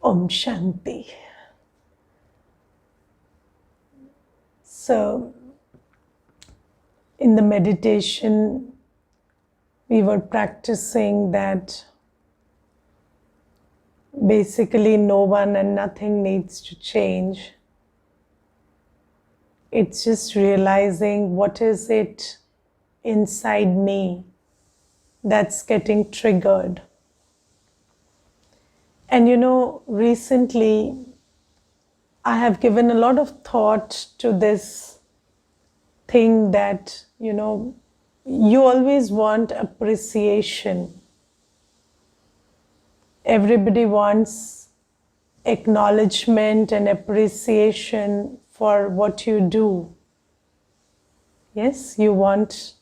Om Shanti. So, in the meditation, we were practicing that basically no one and nothing needs to change. It's just realizing what is it inside me that's getting triggered. And recently I have given a lot of thought to this thing that, you always want appreciation. Everybody wants acknowledgement and appreciation for what you do. Yes, you want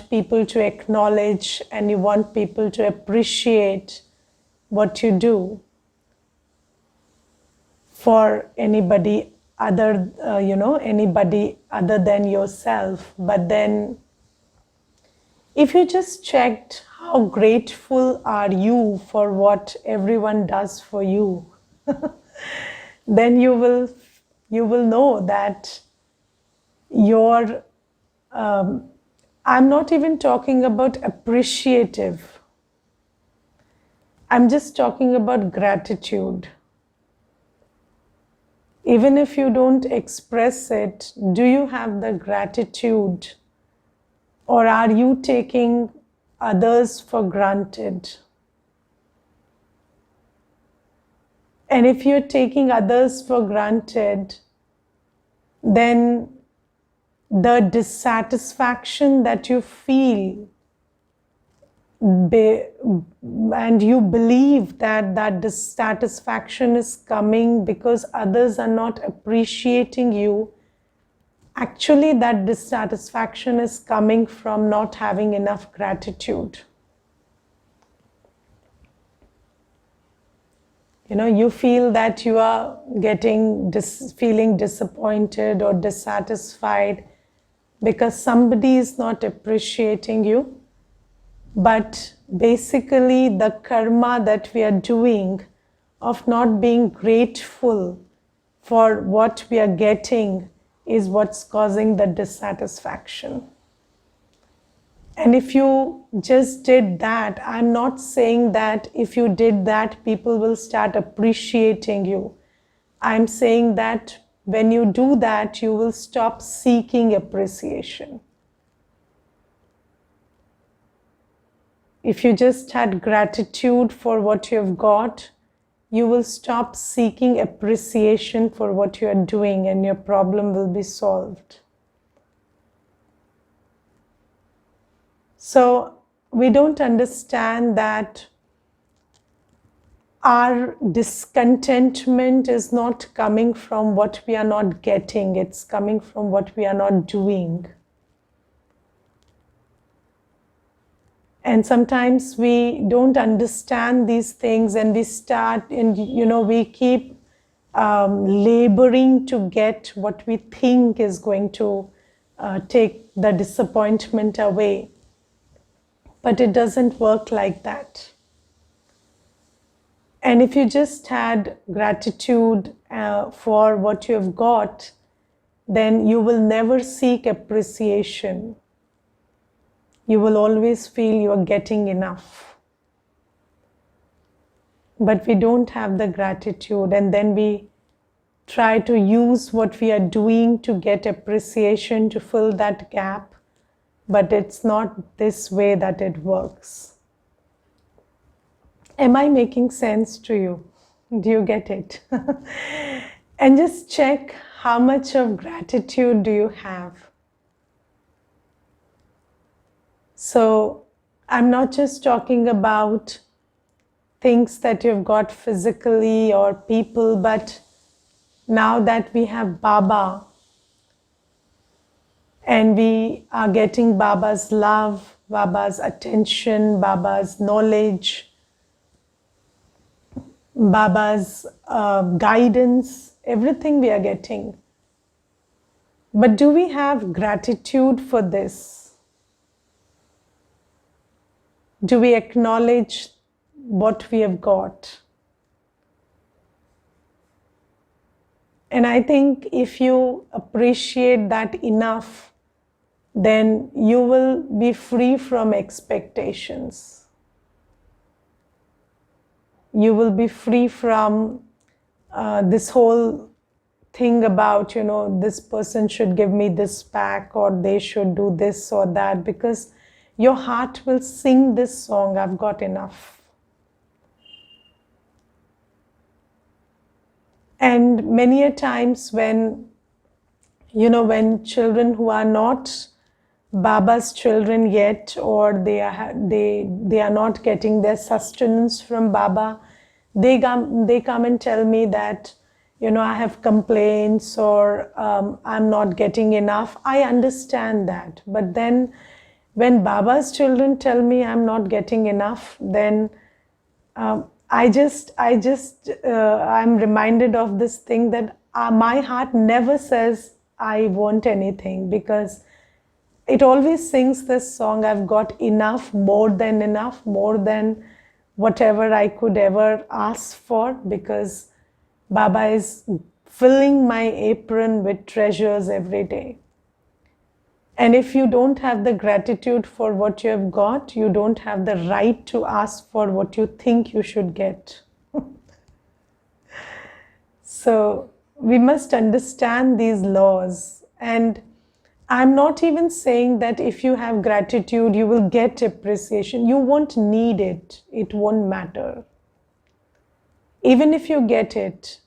people to acknowledge and you want people to appreciate what you do. For anybody other, anybody other than yourself. But then, if you just checked how grateful are you for what everyone does for you, then you will know that I'm not even talking about appreciative. I'm just talking about gratitude. Even if you don't express it, do you have the gratitude? Or are you taking others for granted? And if you're taking others for granted, then the dissatisfaction that you feel, and you believe that dissatisfaction is coming because others are not appreciating you, actually that dissatisfaction is coming from not having enough gratitude. You feel that you are feeling disappointed or dissatisfied because somebody is not appreciating you. But basically the karma that we are doing of not being grateful for what we are getting is what's causing the dissatisfaction. And if you just did that, I'm not saying that if you did that, people will start appreciating you. I'm saying that when you do that, you will stop seeking appreciation. If you just had gratitude for what you have got, you will stop seeking appreciation for what you are doing and your problem will be solved. So we don't understand that our discontentment is not coming from what we are not getting, it's coming from what we are not doing. And sometimes we don't understand these things and we start, and we keep laboring to get what we think is going to take the disappointment away. But it doesn't work like that. And if you just had gratitude for what you have got, then you will never seek appreciation. You will always feel you are getting enough. But we don't have the gratitude, and then we try to use what we are doing to get appreciation to fill that gap. But it's not this way that it works. Am I making sense to you? Do you get it? And just check how much of gratitude do you have. So I'm not just talking about things that you've got physically or people, but now that we have Baba and we are getting Baba's love, Baba's attention, Baba's knowledge, Baba's guidance, everything we are getting. But do we have gratitude for this? Do we acknowledge what we have got? And I think if you appreciate that enough, then you will be free from expectations. You will be free from this whole thing about, this person should give me this back, or they should do this or that, because your heart will sing this song, I've got enough. And many a times when children who are not Baba's children yet, or they are not getting their sustenance from Baba, they come and tell me that, I have complaints, or I'm not getting enough. I understand that. But then when Baba's children tell me I'm not getting enough, then I'm reminded of this thing that my heart never says I want anything, because it always sings this song, I've got enough, more than whatever I could ever ask for, because Baba is filling my apron with treasures every day. And if you don't have the gratitude for what you have got, you don't have the right to ask for what you think you should get. So we must understand these laws. And I'm not even saying that if you have gratitude, you will get appreciation. You won't need it. It won't matter. Even if you get it,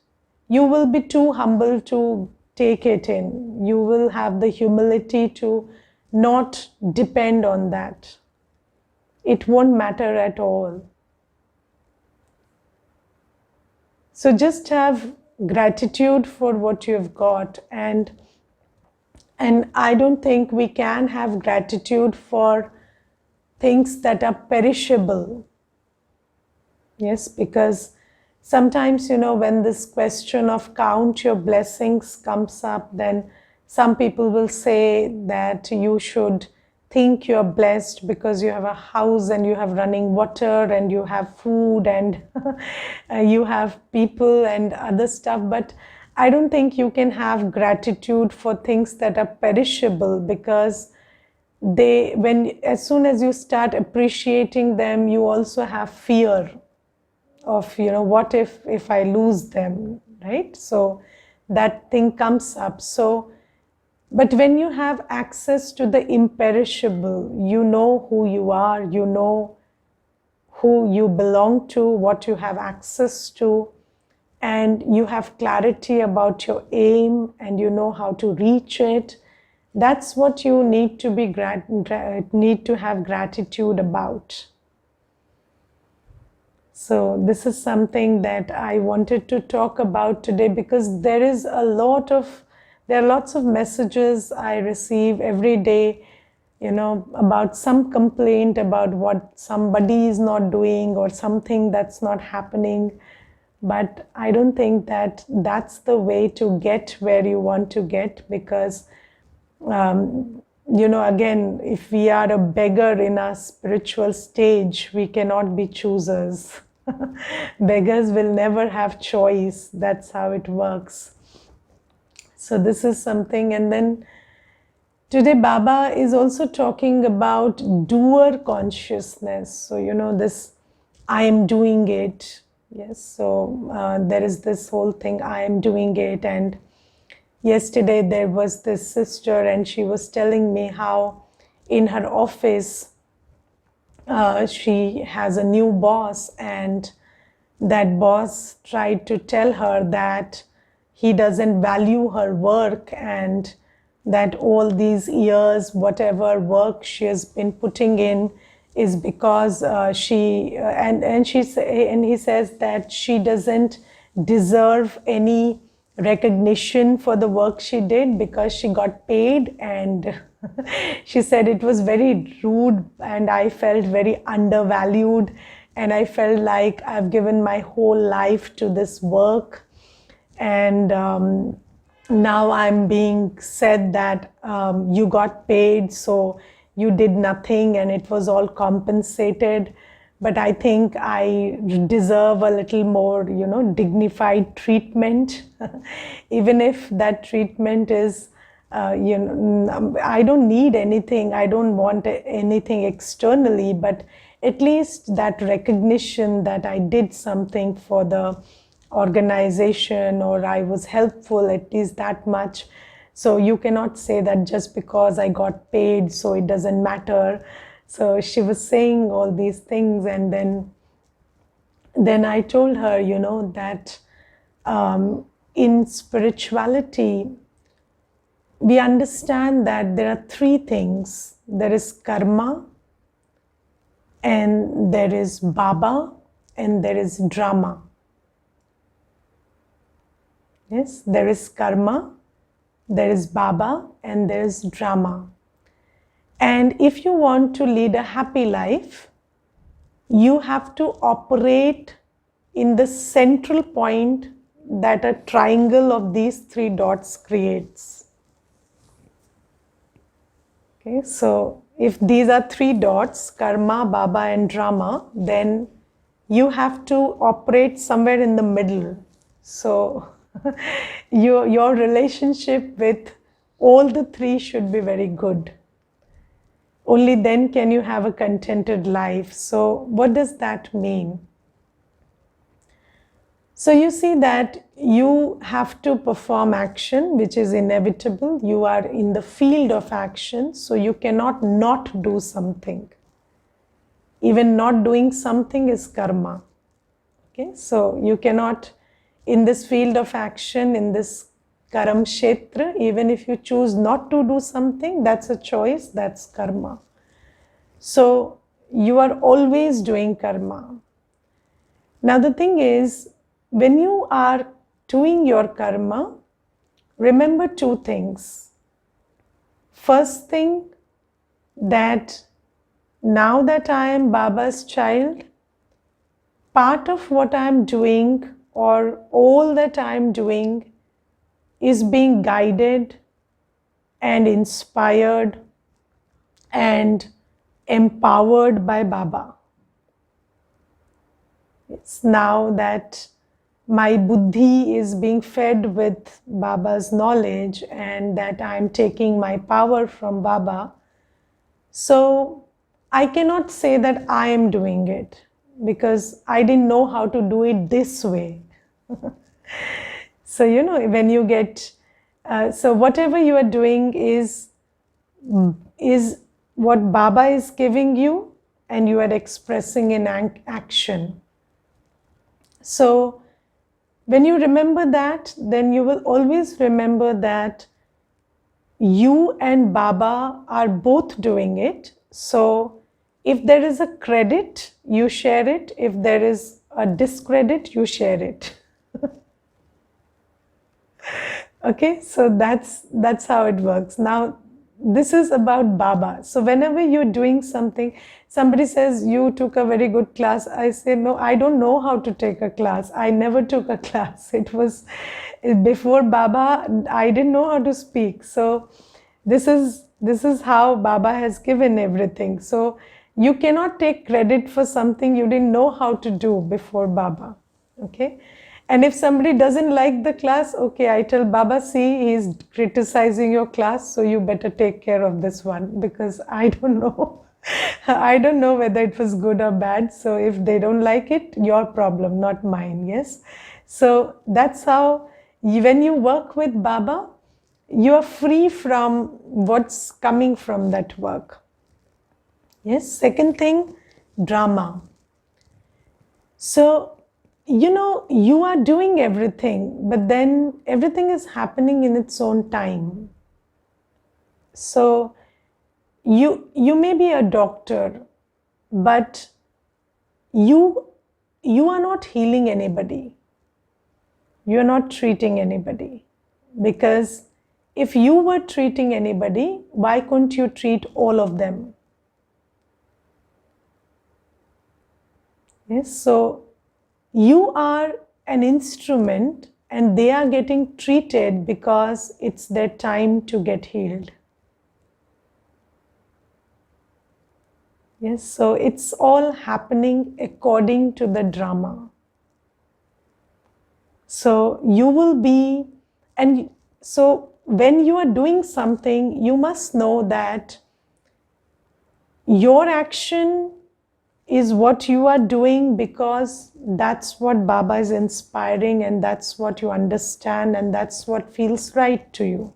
you will be too humble to take it in. You will have the humility to not depend on that. It won't matter at all. So just have gratitude for what you've got. And I don't think we can have gratitude for things that are perishable. Yes, because sometimes, when this question of count your blessings comes up, then some people will say that you should think you're blessed because you have a house and you have running water and you have food and you have people and other stuff. But I don't think you can have gratitude for things that are perishable, because as soon as you start appreciating them, you also have fear of, what if I lose them, right? So that thing comes up. But when you have access to the imperishable, you know who you are, you know who you belong to, what you have access to, and you have clarity about your aim and you know how to reach it. That's what you need to have gratitude about. So this is something that I wanted to talk about today, because there are lots of messages I receive every day, about some complaint about what somebody is not doing or something that's not happening. But I don't think that that's the way to get where you want to get, because, again, if we are a beggar in our spiritual stage, we cannot be choosers. Beggars will never have choice. That's how it works. So this is something. And then today Baba is also talking about doer consciousness. So, this I am doing it. Yes, so there is this whole thing, I am doing it. And yesterday there was this sister and she was telling me how in her office she has a new boss, and that boss tried to tell her that he doesn't value her work, and that all these years, whatever work she has been putting in, is because he says that she doesn't deserve any recognition for the work she did because she got paid. And she said it was very rude and I felt very undervalued, and I felt like I've given my whole life to this work, and now I'm being said that you got paid, so you did nothing and it was all compensated. but I think I deserve a little more, dignified treatment, even if that treatment is, I don't need anything, I don't want anything externally, but at least that recognition that I did something for the organization or I was helpful, at least that much. So you cannot say that just because I got paid, so it doesn't matter. So she was saying all these things, and then I told her, that in spirituality, we understand that there are three things. There is karma, and there is Baba, and there is drama. Yes, there is karma, there is Baba, and there is drama. And if you want to lead a happy life, you have to operate in the central point that a triangle of these three dots creates. Okay, so if these are three dots, karma, Baba, and drama, then you have to operate somewhere in the middle. So your relationship with all the three should be very good. Only then can you have a contented life. So what does that mean? So you see that you have to perform action, which is inevitable. You are in the field of action, so you cannot not do something. Even not doing something is karma. Okay, so you cannot, in this field of action, in this karam kshetra, even if you choose not to do something, that's a choice, that's karma. So you are always doing karma. Now the thing is, when you are doing your karma, remember two things. First thing, that now that I am Baba's child, part of what I am doing or all that I am doing is being guided and inspired and empowered by Baba. It's now that my buddhi is being fed with Baba's knowledge and that I am taking my power from Baba. So I cannot say that I am doing it because I didn't know how to do it this way. So, when you get, so whatever you are doing is what Baba is giving you and you are expressing in action. So when you remember that, then you will always remember that you and Baba are both doing it. So if there is a credit, you share it. If there is a discredit, you share it. Okay, so that's how it works. Now, this is about Baba. So whenever you're doing something, somebody says, you took a very good class. I say, no, I don't know how to take a class. I never took a class. It was before Baba, I didn't know how to speak. So this is how Baba has given everything. So you cannot take credit for something you didn't know how to do before Baba. Okay. And if somebody doesn't like the class, okay, I tell Baba, see, he's criticizing your class, so you better take care of this one because I don't know. I don't know whether it was good or bad. So if they don't like it, your problem, not mine, yes? So that's how, when you work with Baba, you are free from what's coming from that work. Yes, second thing, drama. So, you are doing everything, but then everything is happening in its own time. So you may be a doctor, but you are not healing anybody. You are not treating anybody. Because if you were treating anybody, why couldn't you treat all of them? Yes, so you are an instrument and they are getting treated because it's their time to get healed. Yes, so it's all happening according to the drama. So you will be, and so when you are doing something, you must know that your action is what you are doing because that's what Baba is inspiring, and that's what you understand, and that's what feels right to you.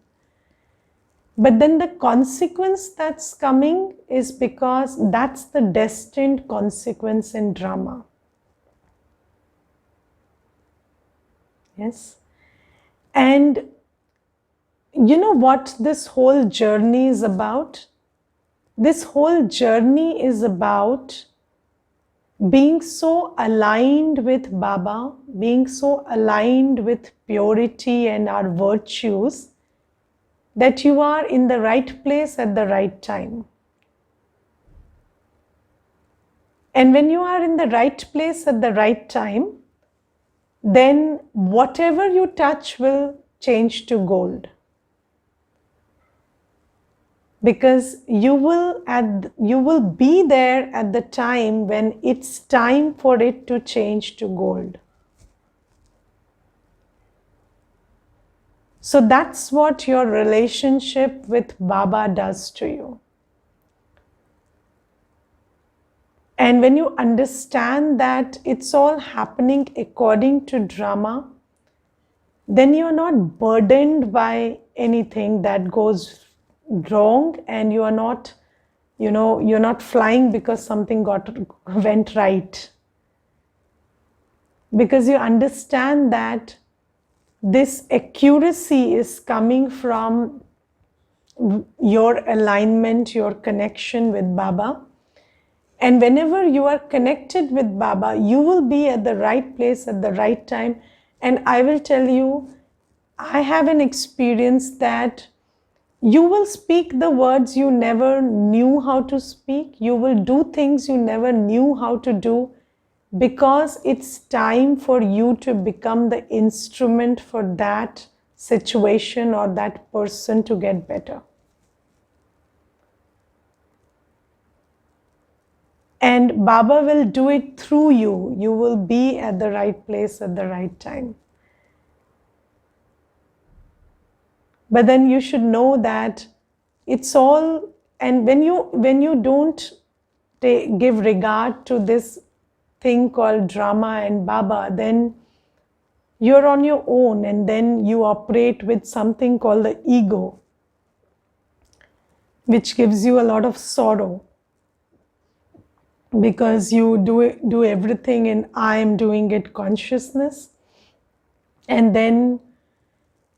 But then the consequence that's coming is because that's the destined consequence in drama. Yes. And you know what this whole journey is about? This whole journey is about being so aligned with Baba, being so aligned with purity and our virtues, that you are in the right place at the right time. And when you are in the right place at the right time, then whatever you touch will change to gold. Because you will be there at the time when it's time for it to change to gold. So that's what your relationship with Baba does to you. And when you understand that it's all happening according to drama, then you're not burdened by anything that goes wrong, and you are not, you're not flying because something went right. Because you understand that this accuracy is coming from your alignment, your connection with Baba. And whenever you are connected with Baba, you will be at the right place at the right time. And I will tell you, I have an experience that you will speak the words you never knew how to speak. You will do things you never knew how to do, because it's time for you to become the instrument for that situation or that person to get better. And Baba will do it through you. You will be at the right place at the right time. But then you should know that it's all, and when you don't give regard to this thing called drama and Baba, then you're on your own, and then you operate with something called the ego, which gives you a lot of sorrow, because you do everything in I am doing it consciousness, and then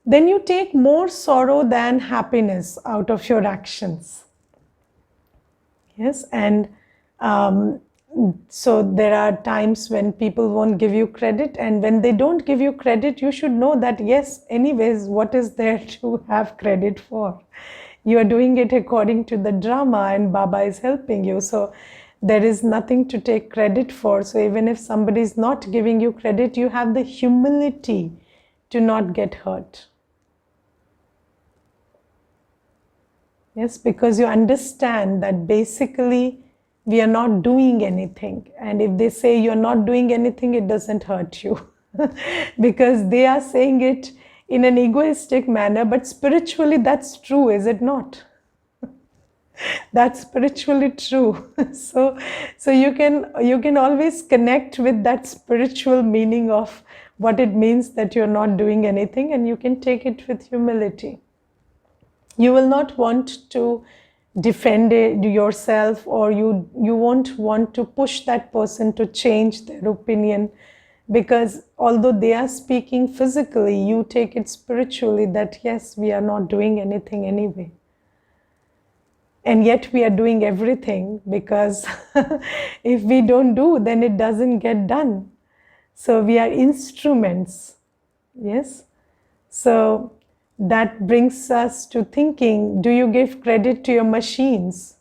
you take more sorrow than happiness out of your actions. Yes, and so there are times when people won't give you credit, and when they don't give you credit, you should know that yes, anyways, what is there to have credit for? You are doing it according to the drama, and Baba is helping you. So there is nothing to take credit for. So even if somebody is not giving you credit, you have the humility to not get hurt. Yes, because you understand that basically we are not doing anything. And if they say you're not doing anything, it doesn't hurt you. Because they are saying it in an egoistic manner, but spiritually that's true, is it not? That's spiritually true. So you can always connect with that spiritual meaning of what it means that you're not doing anything, and you can take it with humility. You will not want to defend yourself, or you won't want to push that person to change their opinion, because although they are speaking physically, you take it spiritually that yes, we are not doing anything anyway. And yet we are doing everything, because if we don't do, then it doesn't get done. So we are instruments. Yes. So that brings us to thinking, do you give credit to your machines?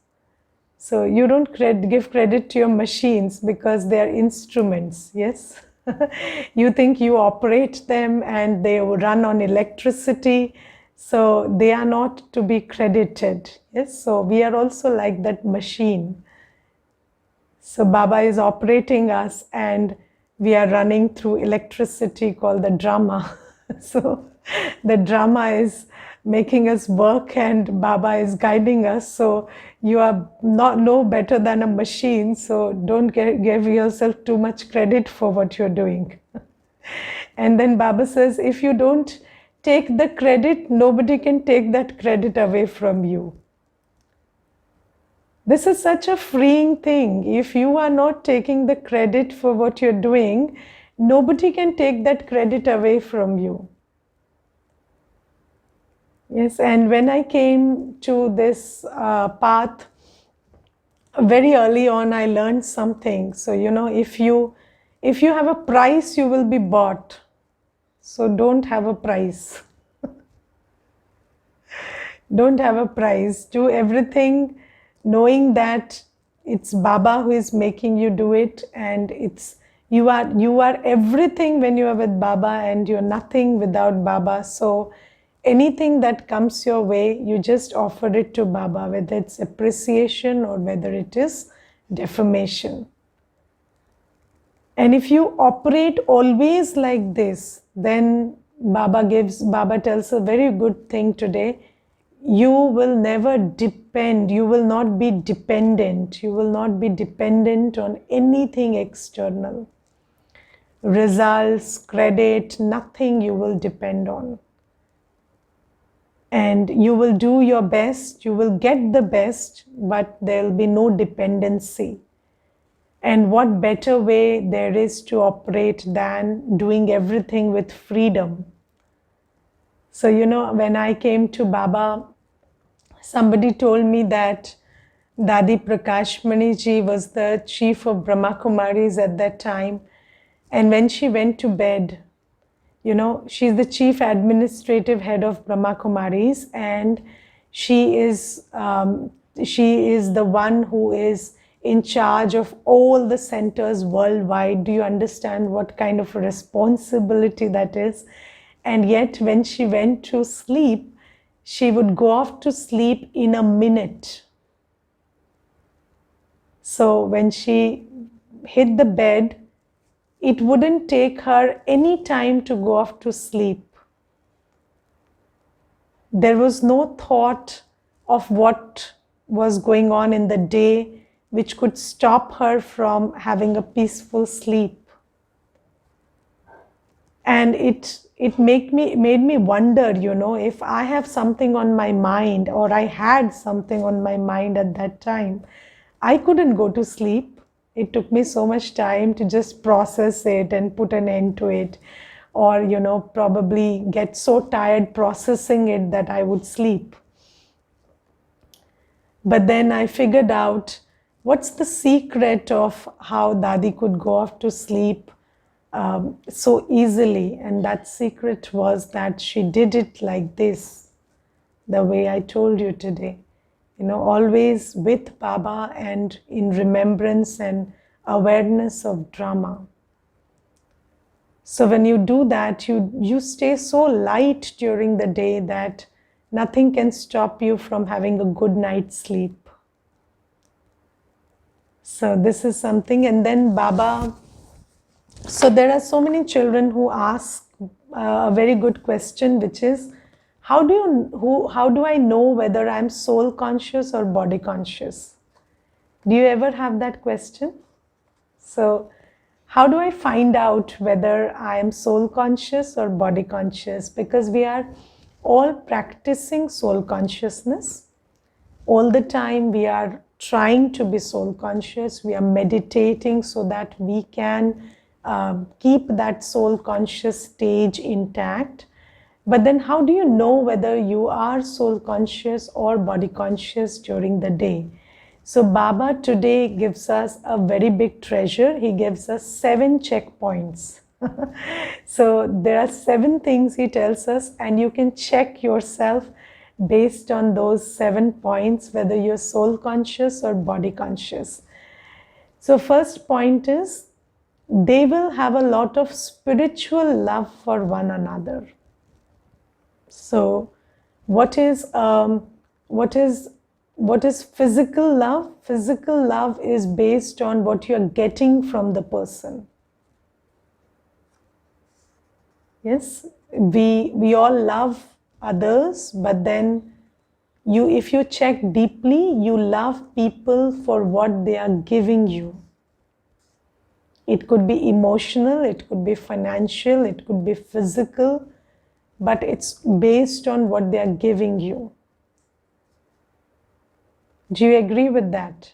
So you don't give credit to your machines because they are instruments. Yes. You think you operate them and they run on electricity. So they are not to be credited. Yes. So we are also like that machine. So Baba is operating us and we are running through electricity called the drama. So the drama is making us work and Baba is guiding us. So you are not no better than a machine. So don't give yourself too much credit for what you're doing. And then Baba says, if you don't take the credit, nobody can take that credit away from you. This is such a freeing thing. If you are not taking the credit for what you're doing, nobody can take that credit away from you. Yes, and when I came to this path, very early on, I learned something. So, if you have a price, you will be bought. So don't have a price. Don't have a price. Do everything knowing that it's Baba who is making you do it, and you are everything when you are with Baba, and you're nothing without Baba. So anything that comes your way, you just offer it to Baba, whether it's appreciation or whether it is defamation. And if you operate always like this, then Baba tells a very good thing today. You will never depend, you will not be dependent. You will not be dependent on anything external. Results, credit, nothing you will depend on. And you will do your best, you will get the best, but there will be no dependency. And what better way there is to operate than doing everything with freedom. So, when I came to Baba, somebody told me that Dadi Prakashmani ji was the chief of Brahma Kumaris at that time. And when she went to bed, she's the chief administrative head of Brahma Kumaris, and she is the one who is in charge of all the centers worldwide. Do you understand what kind of a responsibility that is? And yet when she went to sleep, she would go off to sleep in a minute. So when she hit the bed, it wouldn't take her any time to go off to sleep. There was no thought of what was going on in the day which could stop her from having a peaceful sleep. And it made me wonder, if I have something on my mind, or I had something on my mind at that time, I couldn't go to sleep. It took me so much time to just process it and put an end to it, or probably get so tired processing it that I would sleep. But then I figured out what's the secret of how Dadi could go off to sleep so easily. And that secret was that she did it like this, the way I told you today. Always with Baba and in remembrance and awareness of drama. So when you do that, you stay so light during the day that nothing can stop you from having a good night's sleep. So this is something. And then Baba, so there are so many children who ask a very good question, which is, how do I know whether I'm soul conscious or body conscious? Do you ever have that question? So how do I find out whether I am soul conscious or body conscious? Because we are all practicing soul consciousness. All the time we are trying to be soul conscious. We are meditating so that we can keep that soul conscious stage intact. But then how do you know whether you are soul conscious or body conscious during the day? So Baba today gives us a very big treasure. He gives us 7 checkpoints. So there are 7 things he tells us, and you can check yourself based on those 7 points whether you're soul conscious or body conscious. So first point is, they will have a lot of spiritual love for one another. So what is what is physical love? Physical love is based on what you're getting from the person. Yes, we all love others, but then if you check deeply, you love people for what they are giving you. It could be emotional, it could be financial, it could be physical, but it's based on what they are giving you. Do you agree with that?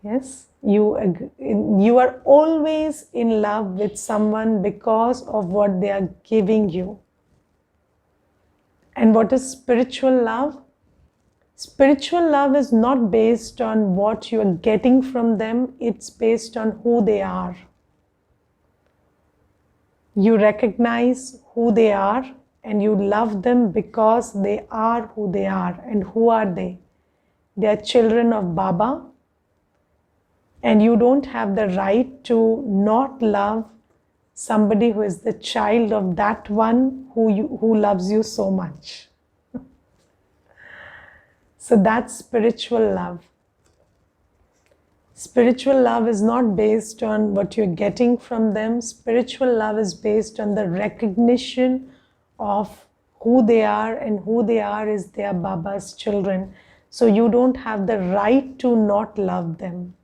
Yes, you are always in love with someone because of what they are giving you. And what is spiritual love? Spiritual love is not based on what you are getting from them, it's based on who they are. You recognize who they are and you love them because they are who they are. And who are they? They are children of Baba. And you don't have the right to not love somebody who is the child of that one who loves you so much. So that's spiritual love. Spiritual love is not based on what you're getting from them. Spiritual love is based on the recognition of who they are, and who they are is they are Baba's children. So you don't have the right to not love them.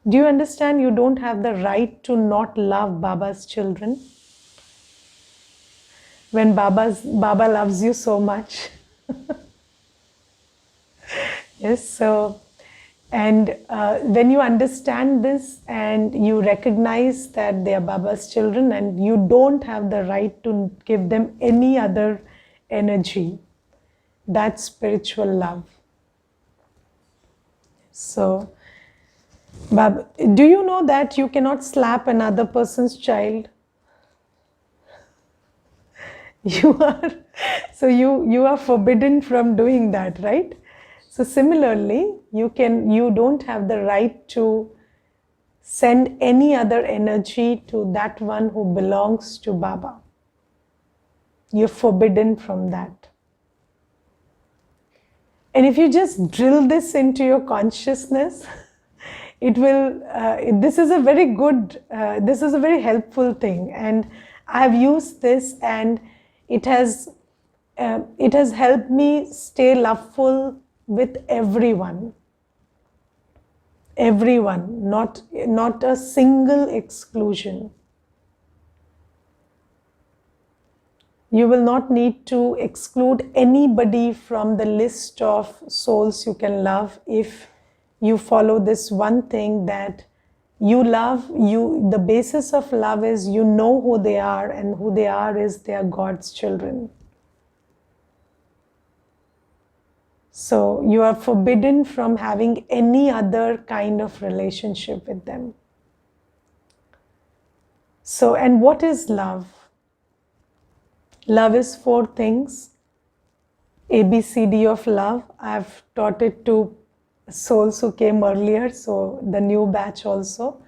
Do you understand? You don't have the right to not love Baba's children. When Baba loves you so much. Yes, so, and when you understand this and you recognize that they are Baba's children and you don't have the right to give them any other energy, that's spiritual love. So, Baba, do you know that you cannot slap another person's child? You are forbidden from doing that, right? So similarly, you don't have the right to send any other energy to that one who belongs to Baba. You're forbidden from that. And if you just drill this into your consciousness, it will, this is a very helpful thing. And I have used this and it has helped me stay loveful with everyone, not a single exclusion. You will not need to exclude anybody from the list of souls you can love if you follow this one thing, that the basis of love is you know who they are, and who they are is they are God's children. So you are forbidden from having any other kind of relationship with them. So, and what is love? Love is 4 things. ABCD of love. I've taught it to souls who came earlier, so the new batch also.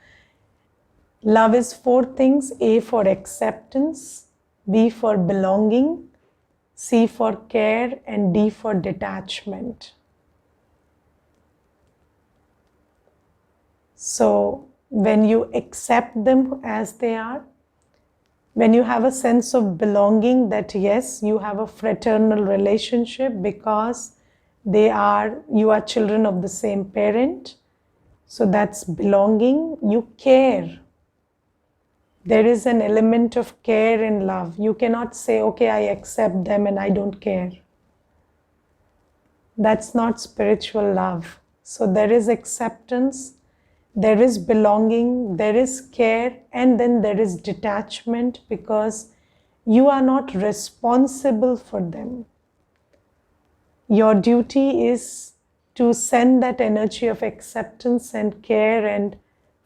Love is 4 things. A for acceptance, B for belonging, C for care, and D for detachment. So when you accept them as they are, when you have a sense of belonging, that yes, you have a fraternal relationship because you are children of the same parent. So that's belonging. You care. There is an element of care in love. You cannot say, okay, I accept them and I don't care. That's not spiritual love. So there is acceptance, there is belonging, there is care, and then there is detachment, because you are not responsible for them. Your duty is to send that energy of acceptance and care and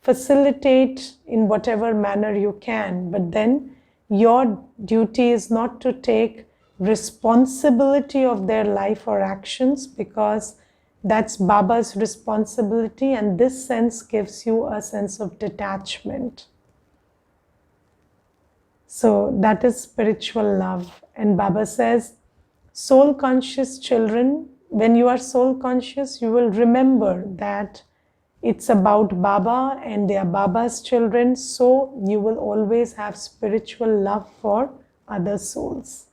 facilitate in whatever manner you can. But then your duty is not to take responsibility of their life or actions, because that's Baba's responsibility, and this sense gives you a sense of detachment. So that is spiritual love. And Baba says, Soul conscious children, when you are soul conscious, you will remember that it's about Baba and they are Baba's children, so you will always have spiritual love for other souls.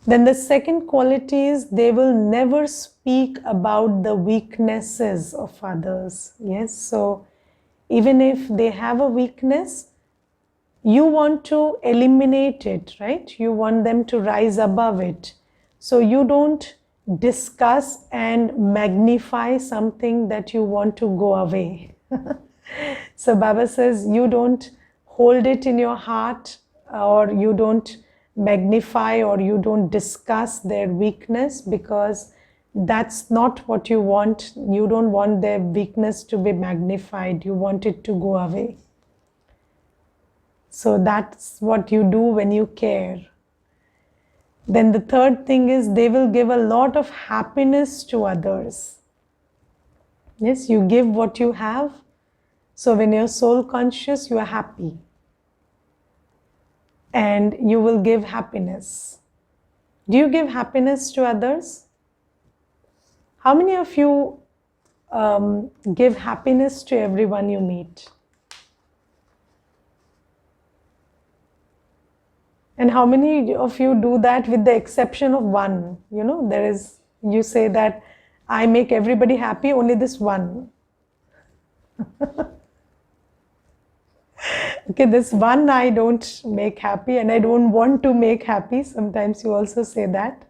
Then the second quality is they will never speak about the weaknesses of others. Yes, so even if they have a weakness, you want to eliminate it, right? You want them to rise above it. So you don't discuss and magnify something that you want to go away. So Baba says you don't hold it in your heart, or you don't magnify, or you don't discuss their weakness, because that's not what you want. You don't want their weakness to be magnified. You want it to go away. So that's what you do when you care. Then the third thing is they will give a lot of happiness to others. Yes, you give what you have. So when you're soul conscious, you are happy. And you will give happiness. Do you give happiness to others? How many of you give happiness to everyone you meet? And how many of you do that with the exception of one? You know, you say that I make everybody happy, only this one. Okay, this one I don't make happy and I don't want to make happy. Sometimes you also say that.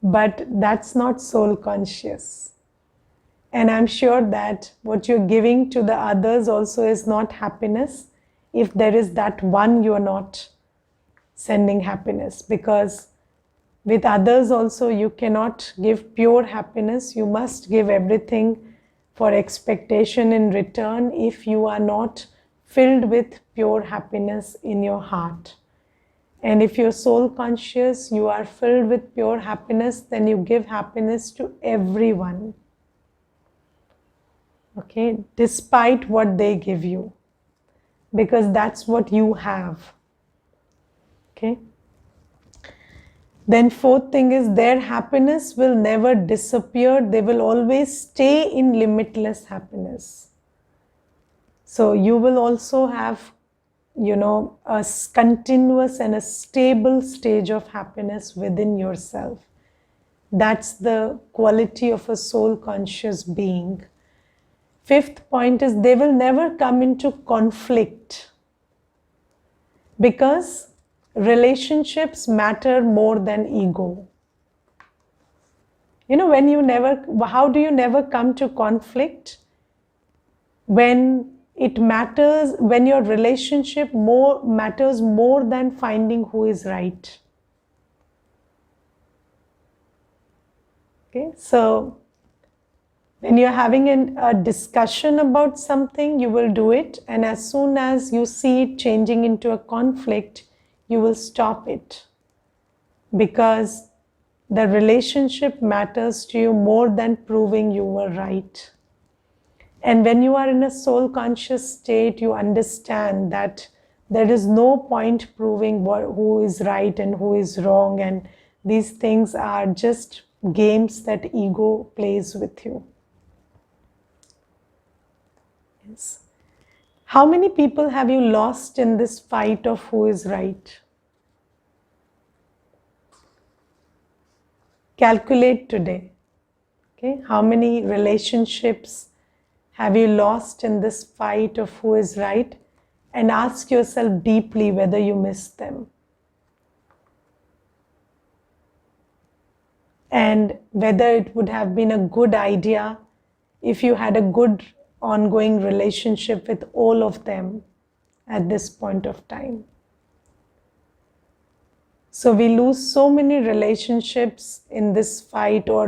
But that's not soul conscious. And I'm sure that what you're giving to the others also is not happiness. If there is that one, you're not sending happiness, because with others also you cannot give pure happiness. You must give everything for expectation in return if you are not filled with pure happiness in your heart. And if you're soul conscious, you are filled with pure happiness, then you give happiness to everyone. Okay, despite what they give you, because that's what you have. Okay. Then fourth thing is their happiness will never disappear. They will always stay in limitless happiness. So you will also have, a continuous and a stable stage of happiness within yourself. That's the quality of a soul conscious being. Fifth point is they will never come into conflict, because relationships matter more than ego. How do you never come to conflict? When it matters, when your relationship matters more than finding who is right. Okay, so when you're having a discussion about something, you will do it, and as soon as you see it changing into a conflict, you will stop it, because the relationship matters to you more than proving you were right. And when you are in a soul conscious state, you understand that there is no point proving who is right and who is wrong, and these things are just games that ego plays with you. Yes. How many people have you lost in this fight of who is right? Calculate today. Okay, how many relationships have you lost in this fight of who is right? And ask yourself deeply whether you missed them. And whether it would have been a good idea if you had a good ongoing relationship with all of them at this point of time. So we lose so many relationships in this fight, or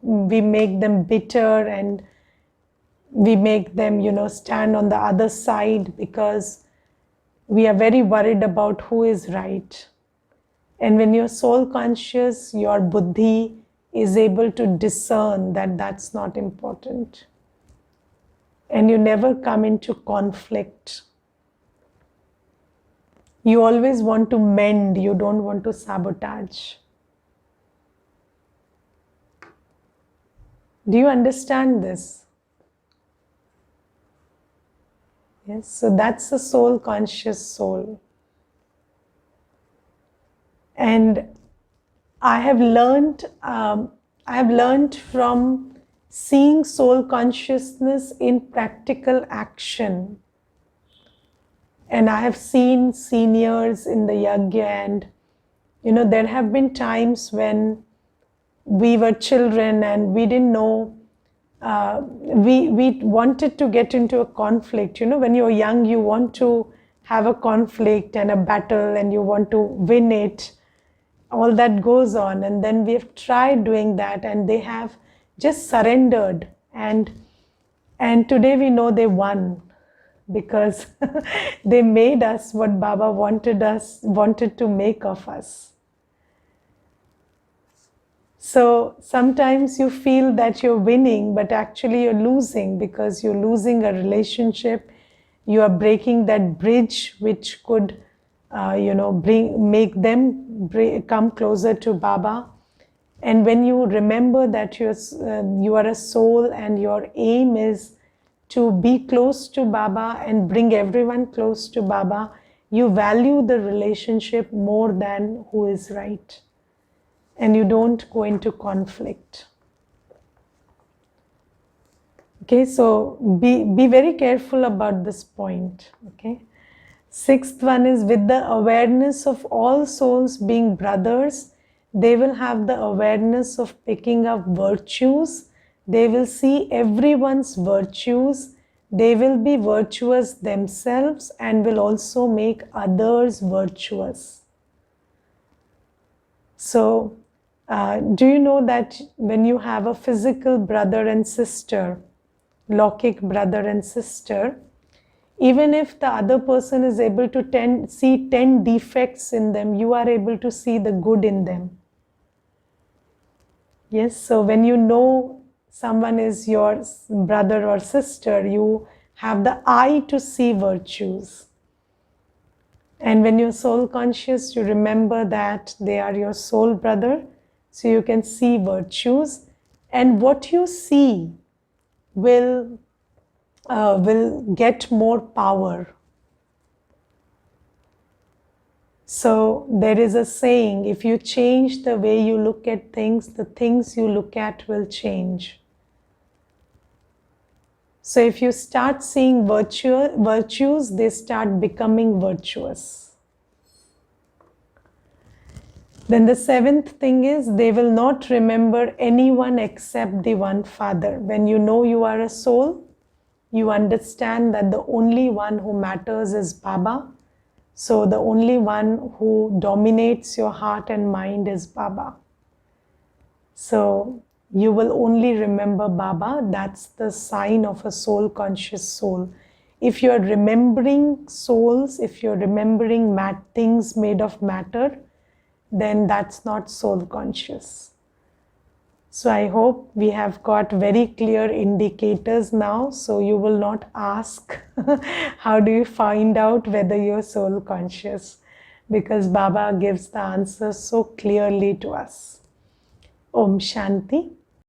we make them bitter and we make them, stand on the other side, because we are very worried about who is right. And when you're soul conscious, your buddhi is able to discern that that's not important. And you never come into conflict. You always want to mend, you don't want to sabotage. Do you understand this? Yes, so that's the soul conscious soul. And I have learned from seeing soul consciousness in practical action. And I have seen seniors in the yajna, and there have been times when we were children and we didn't know, we wanted to get into a conflict. When you're young, you want to have a conflict and a battle and you want to win it. All that goes on, and then we have tried doing that and they have just surrendered, and today we know they won, because they made us what Baba wanted to make of us. So sometimes you feel that you're winning, but actually you're losing, because you're losing a relationship. You are breaking that bridge which could make them come closer to Baba. And when you remember that you are a soul and your aim is to be close to Baba and bring everyone close to Baba, you value the relationship more than who is right. And you don't go into conflict. Okay, so be very careful about this point. Okay. Sixth one is, with the awareness of all souls being brothers, they will have the awareness of picking up virtues. They will see everyone's virtues. They will be virtuous themselves and will also make others virtuous. So, do you know that when you have a physical brother and sister, Lokik brother and sister, even if the other person is able to see 10 defects in them, you are able to see the good in them. Yes, so when you know someone is your brother or sister, you have the eye to see virtues. And when you're soul conscious, you remember that they are your soul brother, so you can see virtues. And what you see will get more power. So there is a saying, if you change the way you look at things, the things you look at will change. So if you start seeing virtues, they start becoming virtuous. Then the seventh thing is, they will not remember anyone except the one Father. When you know you are a soul, you understand that the only one who matters is Baba. So the only one who dominates your heart and mind is Baba. So you will only remember Baba. That's the sign of a soul conscious soul. If you're remembering souls, if you're remembering things made of matter, then that's not soul conscious. So I hope we have got very clear indicators now, so you will not ask, how do you find out whether you're soul conscious? Because Baba gives the answer so clearly to us. Om Shanti.